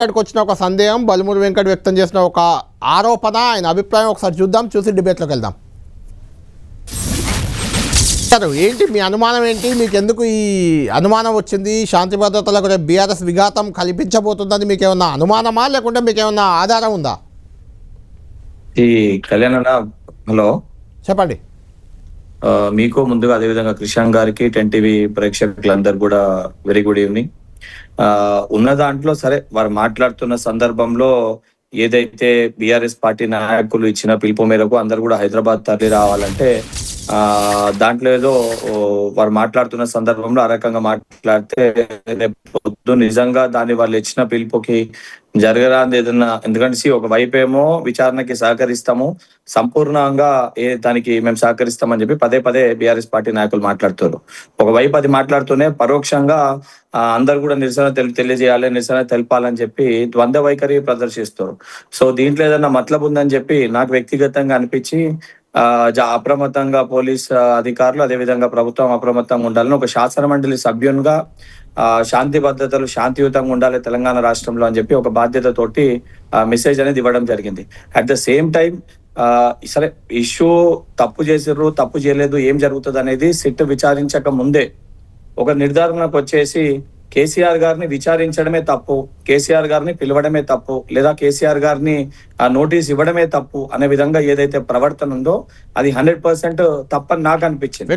ఇక్కడికి వచ్చిన ఒక సందేహం బల్మూరి వెంకట్ వ్యక్తం చేసిన ఒక ఆరోపణ ఆయన అభిప్రాయం ఒకసారి చూద్దాం, చూసి డిబేట్లోకి వెళ్దాం. ఏంటి మీ అనుమానం ఏంటి? మీకు ఎందుకు ఈ అనుమానం వచ్చింది? శాంతి భద్రతలకు బీఆర్ఎస్ విఘాతం కల్పించబోతుందని మీకు ఏమన్నా అనుమానమా, లేకుంటే మీకు ఏమన్నా ఆధారం ఉందా? ఈ కళ్యాణ్ అన్న, హలో చెప్పండి. మీకు ముందుగా అదేవిధంగా కృష్ణ గారికి 10 టీవీ ప్రేక్షకులందరూ కూడా వెరీ గుడ్ ఈవినింగ్. ఉన్న దాంట్లో సరే వారు మాట్లాడుతున్న సందర్భంలో ఏదైతే బీఆర్ఎస్ పార్టీ నాయకులు ఇచ్చిన పిలుపు మేరకు అందరు కూడా హైదరాబాద్ తరలి రావాలంటే దాంట్లో ఏదో వారు మాట్లాడుతున్న సందర్భంలో ఆ రకంగా మాట్లాడితే రేపు నిజంగా దాన్ని వాళ్ళు ఇచ్చిన పిలుపుకి జరగరాంది ఏదన్నా, ఎందుకంటే ఒక వైపు ఏమో విచారణకి సహకరిస్తాము, సంపూర్ణంగా దానికి మేము సహకరిస్తామని చెప్పి పదే పదే బీఆర్ఎస్ పార్టీ నాయకులు మాట్లాడుతారు. ఒకవైపు అది మాట్లాడుతూనే పరోక్షంగా అందరు కూడా నిరసన తెలియజేయాలి, నిరసన తెలపాలని చెప్పి ద్వంద్వ వైఖరి ప్రదర్శిస్తారు. సో దీంట్లో ఏదన్నా మతలబు ఉందని చెప్పి నాకు వ్యక్తిగతంగా అనిపించి అప్రమత్తంగా పోలీస్ అధికారులు అదేవిధంగా ప్రభుత్వం అప్రమత్తంగా ఉండాలని ఒక శాసన మండలి సభ్యునిగా శాంతి భద్రతలు శాంతియుతంగా ఉండాలి తెలంగాణ రాష్ట్రంలో అని చెప్పి ఒక బాధ్యతతోటి మెసేజ్ అనేది ఇవ్వడం జరిగింది. అట్ ద సేమ్ టైం సరే ఇష్యూ తప్పు చేసిర్రు తప్పు చేయలేదు ఏం జరుగుతుంది అనేది సిట్ విచారించక ముందే ఒక నిర్ధారణకు వచ్చేసి కేసీఆర్ గారిని విచారించడమే తప్పు, కేసీఆర్ గారిని పిలవడమే తప్పు, లేదా కేసీఆర్ గారిని నోటీస్ ఇవ్వడమే తప్పు అనే విధంగా ఏదైతే ప్రవర్తన ఉందో అది 100% తప్పని నాకు అనిపించింది.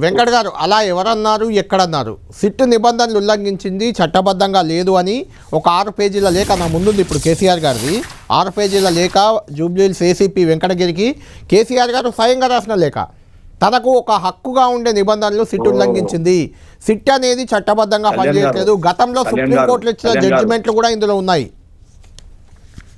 వెంకట్ గారు అలా ఎవరన్నారు, ఎక్కడన్నారు? సిట్ నిబంధనలు ఉల్లంఘించింది, చట్టబద్ధంగా లేదు అని ఒక 6 పేజీల లేఖ నా ముందుంది ఇప్పుడు కేసీఆర్ గారిది. 6 పేజీల లేఖ జూబ్లీహిల్స్ ఏసీపీ వెంకటగిరికి కేసీఆర్ గారు స్వయంగా రాసిన లేఖ. తనకు ఒక హక్కుగా ఉండే నిబంధనలు సిట్ ఉల్లంఘించింది, సిట్ అనేది చట్టబద్ధంగా పనిచేయట్లేదు, గతంలో సుప్రీంకోర్టులో ఇచ్చిన జడ్జిమెంట్లు కూడా ఇందులో ఉన్నాయి.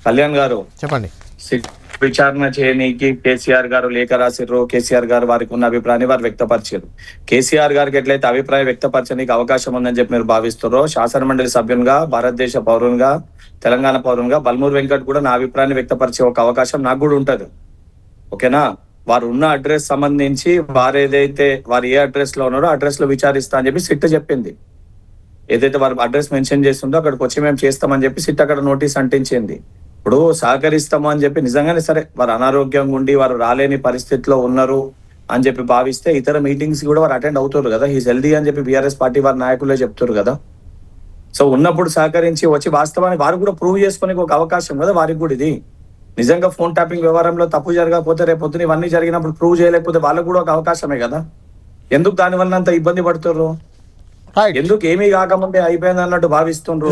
కళ్యాణ్ గారు చెప్పండి. సిట్ విచారణ చేయనీకి కేసీఆర్ గారు లేఖ రాసిర్రు, కేసీఆర్ గారు వారికి ఉన్న అభిప్రాయాన్ని వారు వ్యక్తపరిచారు. కేసీఆర్ గారికి ఎట్లయితే అభిప్రాయం వ్యక్తపరచడానికి అవకాశం ఉందని చెప్పి మీరు భావిస్తారో, శాసన మండలి సభ్యునిగా, భారతదేశ పౌరునిగా, తెలంగాణ పౌరునిగా బల్మూరి వెంకట్ కూడా నా అభిప్రాయాన్ని వ్యక్తపరిచే ఒక అవకాశం నాకు కూడా ఉంటది. ఓకేనా? వారు ఉన్న అడ్రస్ సంబంధించి వారు ఏ అడ్రస్ లో ఉన్నారో అడ్రస్ లో విచారిస్తా అని చెప్పి సిట్ చెప్పింది. ఏదైతే వారు అడ్రస్ మెన్షన్ చేస్తుందో అక్కడికి వచ్చి మేము చేస్తామని చెప్పి సిట్ అక్కడ నోటీస్ అంటించింది. ఇప్పుడు సహకరిస్తాము అని చెప్పి నిజంగానే సరే వారు అనారోగ్యంగా ఉండి వారు రాలేని పరిస్థితిలో ఉన్నారు అని చెప్పి భావిస్తే ఇతర మీటింగ్స్ కూడా వారు అటెండ్ అవుతారు కదా, హీస్ హెల్దీ అని చెప్పి బీఆర్ఎస్ పార్టీ వారి నాయకులే చెప్తారు కదా. సో ఉన్నప్పుడు సహకరించి వచ్చి వాస్తవాన్ని వారు కూడా ప్రూవ్ చేసుకునే ఒక అవకాశం కదా వారికి కూడా. ఇది నిజంగా ఫోన్ ట్యాపింగ్ వ్యవహారంలో తప్పు జరగకపోతే రేపొద్దున ఇవన్నీ జరిగినప్పుడు ప్రూవ్ చేయలేకపోతే వాళ్ళకు కూడా ఒక అవకాశమే కదా. ఎందుకు దానివల్ల అంత ఇబ్బంది పడుతుర్రు? ఎందుకు ఏమీ కాకముందే అయిపోయింది అన్నట్టు భావిస్తుండ్రు?